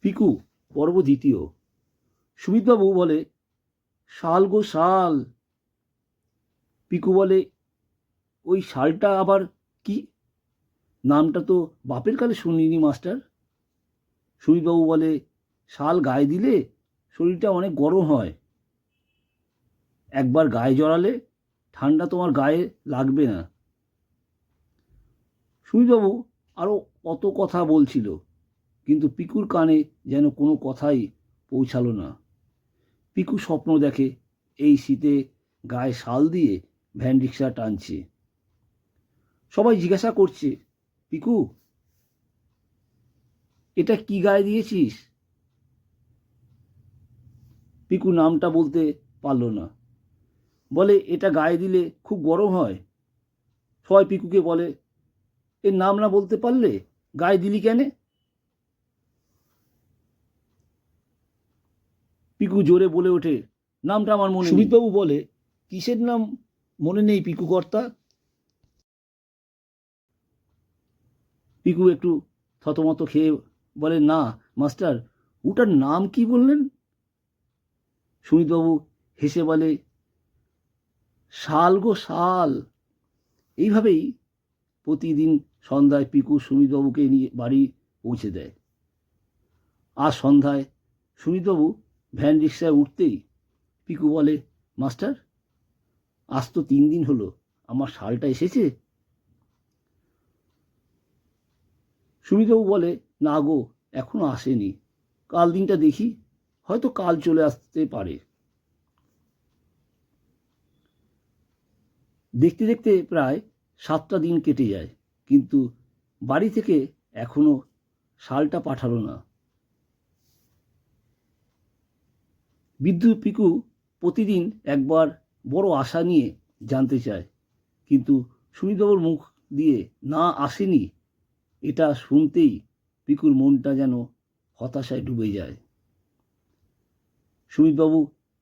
পিকু পর্ব দ্বিতীয়। সুমিতবাবু বলে, শাল গো শাল। পিকু বলে, ওই শালটা আবার কি? নামটা তো বাপের কালে শুনিনি মাস্টার। সুমিতবাবু বলে, শাল গায়ে দিলে শরীরটা অনেক গরম হয়। একবার গায়ে জড়ালে ঠান্ডা তোমার গায়ে লাগবে না। সুমিতবাবু আরও কত কথা বলছিল, কিন্তু পিকুর কানে যেন কোনো কথাই পৌঁছালো না। পিকু স্বপ্ন দেখে এই শীতে গায়ে শাল দিয়ে ভ্যান রিক্সা টানছে। সবাই জিজ্ঞাসা করছে, পিকু এটা কি গায়ে দিয়েছিস? পিকু নামটা বলতে পারল না। বলে, এটা গায়ে দিলে খুব গরম হয়। সবাই পিকুকে বলে, এর নাম না বলতে পারলে গায়ে দিলি কেন? পিকু জোরে বলে ওঠে, নামটা আমার মনে নেই। সুমিতবাবু বলে, কিসের নাম মনে নেই পিকু কর্তা? পিকু একটু থতমত খেয়ে বলে, না মাস্টার, ওটার নাম কি বললেন? সুমিতবাবু হেসে বলে, শাল গো শাল। এইভাবেই প্রতিদিন সন্ধ্যায় পিকু সুমিতবাবুকে নিয়ে বাড়ি পৌঁছে দেয়। আজ সন্ধ্যায় সুমিতবাবু ভ্যান রিক্সায় উঠতেই পিকু বলে, মাস্টার, আজ তো 3 দিন হলো, আমার শালটা এসেছে? সুমিতবাবু বলে, না গো, এখনো আসেনি। কাল দিনটা দেখি, হয়তো কাল চলে আসতে পারে। দেখতে দেখতে প্রায় 7টা দিন কেটে যায়, কিন্তু বাড়ি থেকে এখনো শালটা পাঠালো না। বিদ্যুৎ পিকু প্রতিদিন একবার বড় আশা নিয়ে জানতে চায়, কিন্তু সুমিতবাবুর মুখ দিয়ে না আসেনি এটা শুনতেই পিকুর মনটা যেন হতাশায় ডুবে যায়। সুমিতবাবু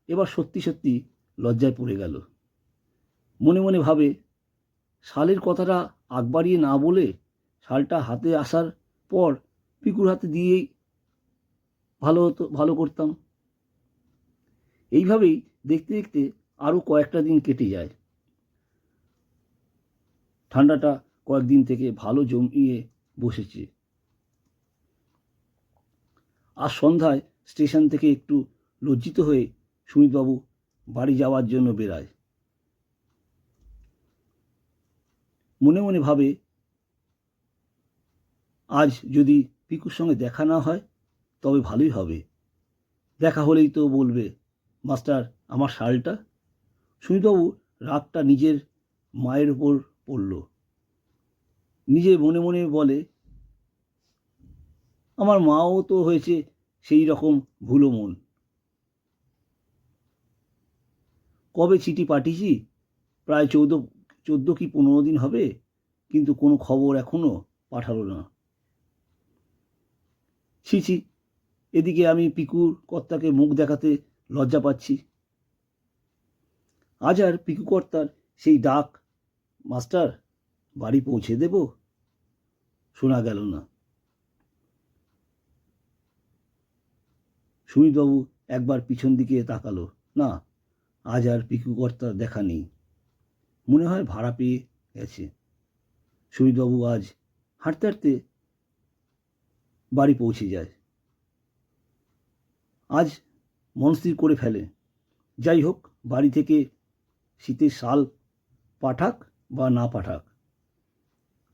এবার সত্যি সত্যি লজ্জায় পড়ে গেল। মনে মনে ভাবে, শালের কথাটা আগ বাড়িয়ে না বলে শালটা হাতে আসার পর পিকুর হাতে দিয়েই ভালো করতাম। এইভাবেই দেখতে দেখতে আরও কয়েকটা দিন কেটে যায়। ঠান্ডাটা কয়েকদিন থেকে ভালো জমিয়ে বসেছে। আজ সন্ধ্যায় স্টেশন থেকে একটু লজ্জিত হয়ে সুমিতবাবু বাড়ি যাওয়ার জন্য বেরায়। মনে মনে ভাবে, আজ যদি পিকুর সঙ্গে দেখা না হয় তবে ভালোই হবে। দেখা হলেই তো বলবে, মাস্টার, আমার শালটা। সুমিতবাবু রাগটা নিজের মায়ের ওপর পড়ল। নিজে মনে মনে বলে, আমার মাও তো হয়েছে সেই রকম ভুলো মন। কবে চিঠি পাঠিয়েছি, প্রায় 14 কি 15 দিন হবে, কিন্তু কোনো খবর এখনো পাঠালো না। ছি ছি, এদিকে আমি পিকুর কর্তাকে মুখ দেখাতে লজ্জা পাচ্ছি। আজ আর পিকু কর্তার সেই ডাক, মাস্টার, বাড়ি পৌঁছে দেব, শোনা গেল না। সুমিতবাবু একবার পিছন দিকে তাকালো, না, আজ আর পিকু কর্তার দেখা নেই। মনে হয় ভাড়া পেয়ে গেছে। সুমিতবাবু আজ হাঁটতে হাঁটতে বাড়ি পৌঁছে যায়। আজ মনস্থির করে ফেলে, যাই হোক, বাড়ি থেকে শীতের শাল পাঠাক বা না পাঠাক,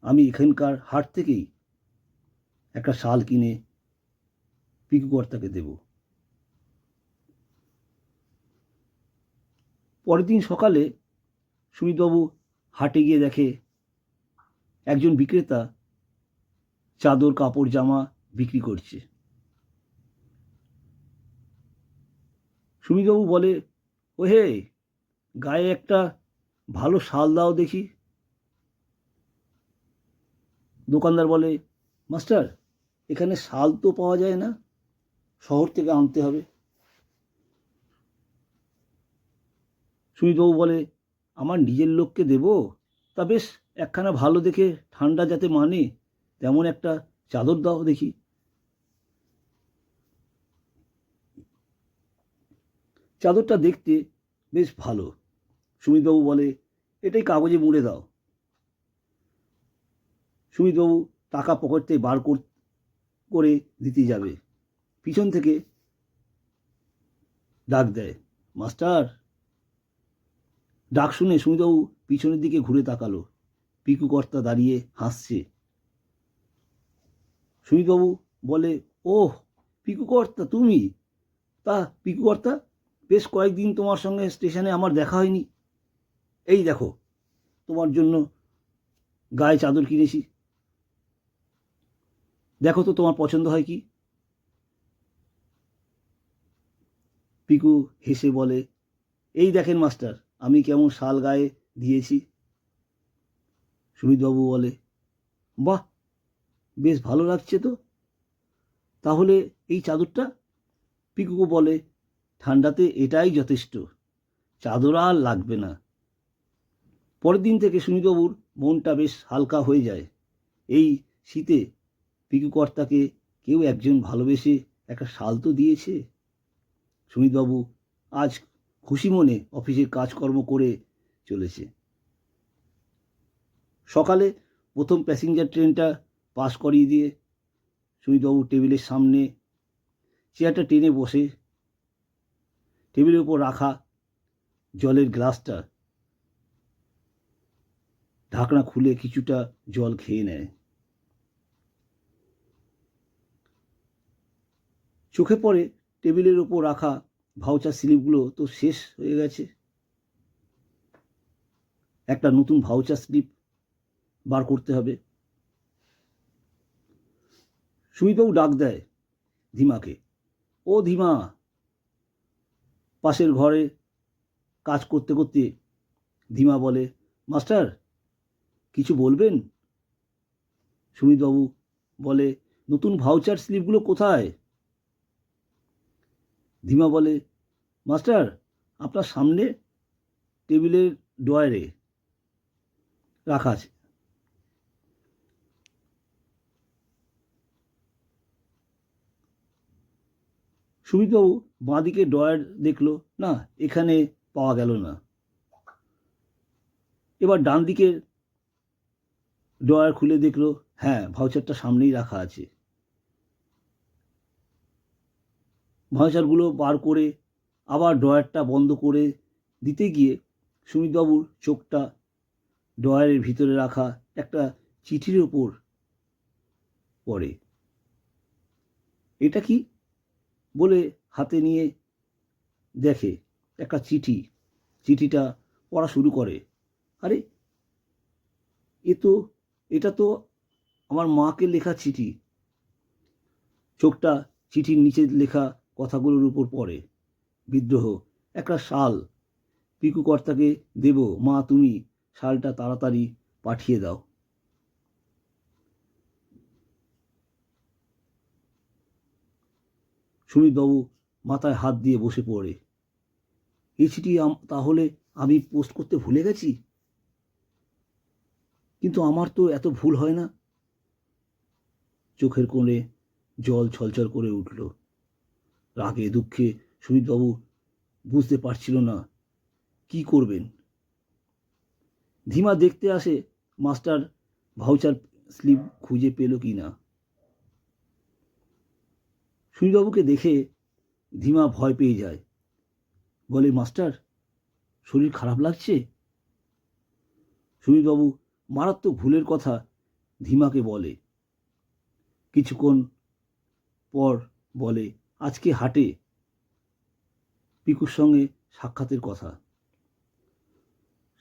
আমি এখানকার হাট থেকেই একটা শাল কিনে পিকু কর্তাকে দেব। পরের দিন সকালে সুমিতবাবু হাটে গিয়ে দেখে একজন বিক্রেতা চাদর, কাপড়, জামা বিক্রি করছে। সুমিতবাবু বলে, ও হে, গায়ে একটা ভালো শাল দাও দেখি। দোকানদার বলে, মাস্টার, এখানে শাল তো পাওয়া যায় না, শহর থেকে আনতে হবে। সুমিতবাবু বলে, আমার নিজের লোককে দেব, তা বেশ একখানা ভালো দেখে ঠান্ডা যাতে মানে তেমন একটা চাদর দাও দেখি। চাদরটা দেখতে বেশ ভালো। সুমিতবাবু বলে, এটাই কাগজে মুড়ে দাও। সুমিতবাবু টাকা পকেট থেকে বার করে দিতে যাবে, পিছন থেকে ডাক দেয়, মাস্টার। ডাক শুনে সুমিতবাবু পিছনের দিকে ঘুরে তাকালো। পিকু কর্তা দাঁড়িয়ে হাসছে। সুমিতবাবু বলে, ওহ পিকু কর্তা তুমি? তা পিকু কর্তা, বেশ কয়েকদিন তোমার সঙ্গে স্টেশনে আমার দেখা হয়নি। এই দেখো, তোমার জন্য গায়ে চাদর কিনেছি, দেখো তো তোমার পছন্দ হয় কি। পিকু হেসে বলে, এই দেখেন মাস্টার, আমি কেমন শাল গায়ে দিয়েছি। সুমিতবাবু বলে, বাহ, বেশ ভালো লাগছে তো। তাহলে এই চাদরটা? পিকু বলে, ঠান্ডাতে এটাই যথেষ্ট, চাদর আর লাগবে না। পরের দিন থেকে সুমিতবাবুর মনটা বেশ হালকা হয়ে যায়। এই শীতে পিকু কর্তাকে কেউ একজন ভালোবেসে একটা শাল তো দিয়েছে। সুমিতবাবু আজ খুশি মনে অফিসের কাজকর্ম করে চলেছে। সকালে প্রথম প্যাসেঞ্জার ট্রেনটা পাস করিয়ে দিয়ে সুমিতবাবু টেবিলের সামনে চেয়ারটা টেনে বসে টেবিলের উপর রাখা জলের গ্লাসটা ঢাকনা খুলে কিছুটা জল খেয়ে নেয়। চোখে পড়ে টেবিলের উপর রাখা ভাউচার স্লিপগুলো তো শেষ হয়ে গেছে। একটা নতুন ভাউচার স্লিপ বার করতে হবে। সুমিতবাবু ডাক দেয় ধীমাকে, ও ধীমা। পাশের ঘরে কাজ করতে করতে ধীমা বলে, মাস্টার কিছু বলবেন? সুমিতবাবু বলে, নতুন ভাউচার স্লিপগুলো কোথায়? ধীমা বলে, মাস্টার আপনার সামনে টেবিলের ড্রয়ারে রাখা আছে। সুমিতবাবু বাঁদিকে ড্রয়ার দেখলো, না এখানে পাওয়া গেল না। এবার ডান দিকের ড্রয়ার খুলে দেখলো, হ্যাঁ ভাউচারটা সামনেই রাখা আছে। ভাউচারগুলো বার করে আবার ড্রয়ারটা বন্ধ করে দিতে গিয়ে সুমিতবাবুর চোখটা ড্রয়ারের ভিতরে রাখা একটা চিঠির ওপর পড়ে। এটা কি বলে হাতে নিয়ে দেখে একটা চিঠি। চিঠিটা পড়া শুরু করে, আরে এটা তো আমার মাকে লেখা চিঠি। চোখটা চিঠির নিচে লেখা কথাগুলোর উপর পড়ে, বিদ্রোহ, একটা শাল পিকু কর্তাকে দেব, মা তুমি শালটা তাড়াতাড়ি পাঠিয়ে দাও। সুমিতবাবু মাথায় হাত দিয়ে বসে পড়ে, এই চিঠি তাহলে আমি পোস্ট করতে ভুলে গেছি, কিন্তু আমার তো এত ভুল হয় না। চোখের কোণে জল ছলছল করে উঠল। রাগে দুঃখে সুমিতবাবু বুঝতে পারছিল না কি করবেন। ধীমা দেখতে আসে মাস্টার ভাউচার স্লিপ খুঁজে পেল কি না। সুমিতবাবুকে দেখে ধীমা ভয় পেয়ে যায়, বলে, মাস্টার শরীর খারাপ লাগছে? সুমিতবাবু মারাত্মক ভুলের কথা ধীমাকে বলে। কিছুক্ষণ পর বলে, আজকে হাটে পিকুর সঙ্গে সাক্ষাতের কথা।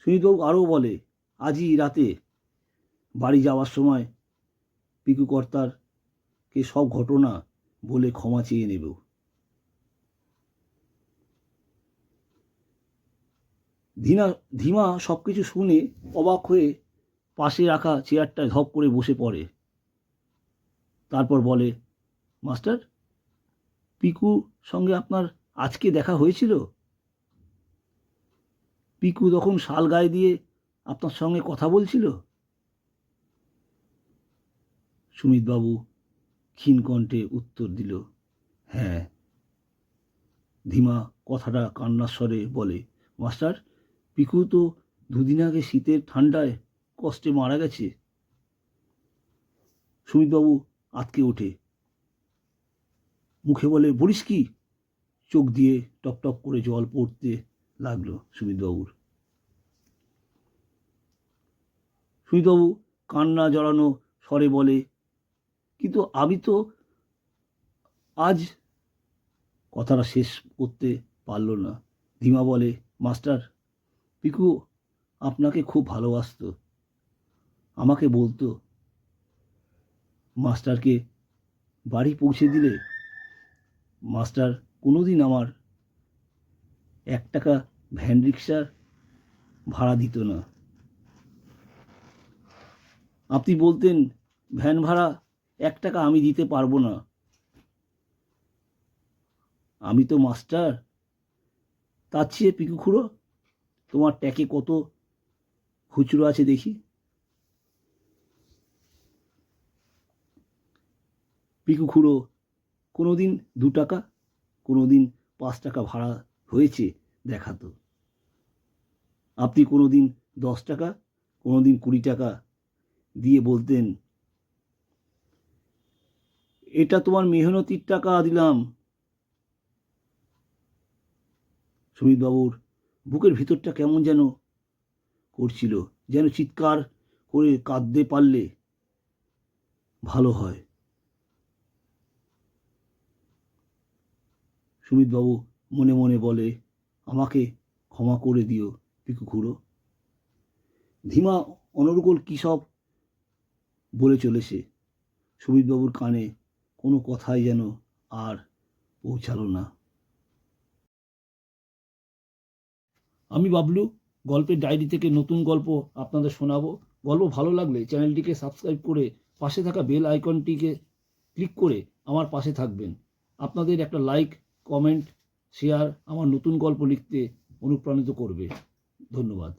সুমিতবাবু আরও বলে, আজই রাতে বাড়ি যাওয়ার সময় পিকু কর্তারকে সব ঘটনা বলে ক্ষমা চেয়ে নেব। ধীমা সবকিছু শুনে অবাক হয়ে পাশে রাখা চেয়ারটায় ধপ করে বসে পড়ে। তারপর বলে, মাস্টার পিকুর সঙ্গে আপনার আজকে দেখা হয়েছিল? পিকু তখন শাল গায়ে দিয়ে আপনার সঙ্গে কথা বলছিল? সুমিতবাবু ক্ষীণ কণ্ঠে উত্তর দিল, হ্যাঁ। ধীমা কথাটা কান্নার স্বরে বলে, মাস্টার, পিকু তো দুদিন আগে শীতের ঠান্ডায় কষ্টে মারা গেছে। সুমিতবাবু আঁতকে ওঠে, মুখে বলে, বলিস কি? চোখ দিয়ে টপ টপ করে জল পড়তে লাগলো সুমিতবাবুর। সুমিতবাবু কান্না জড়ানো স্বরে বলে, কিন্তু আমি তো আজ। কথাটা শেষ করতে পারল না। ধীমা বলে, মাস্টার, পিকু আপনাকে খুব ভালোবাসতো, আমাকে বলতো। মাস্টারকে বাড়ি পৌঁছে দিলে মাস্টার কোনোদিন আমার 1 টাকা ভ্যান রিক্সার ভাড়া দিত না। আপনি বলতেন, ভ্যান ভাড়া 1 টাকা আমি দিতে পারবো না। আমি তো মাস্টার। তার চেয়ে পিকু খুড়ো, তোমার ট্যাকে কত খুচরো আছে দেখি। পিকু খুড়ো কোনোদিন 2 টাকা, কোনোদিন 5 টাকা ভাড়া হয়েছে দেখাতো। আপনি কোনোদিন 10 টাকা, কোনোদিন 20 টাকা দিয়ে বলতেন, এটা তোমার মেহনতির টাকা দিলাম। সুমিতবাবুর বুকের ভিতরটা কেমন যেন করছিল, যেন চিৎকার করে কাঁদতে পারলে ভালো হয়। সুমিতবাবু মনে মনে বলে, আমাকে ক্ষমা করে দিও পিকু খুড়ো। ধীমা অনর্গল কী সব বলে চলেছে, সুমিতবাবুর কানে কোনো কথাই যেন আর পৌঁছালো না। আমি বাবলু, গল্পের ডায়েরি থেকে নতুন গল্প আপনাদের শোনাবো। গল্প ভালো লাগলে চ্যানেলটিকে সাবস্ক্রাইব করে পাশে থাকা বেল আইকনটিকে ক্লিক করে আমার পাশে থাকবেন। আপনাদের একটা লাইক, কমেন্ট, শেয়ার আমার নতুন গল্প লিখতে অনুপ্রাণিত করবে। ধন্যবাদ।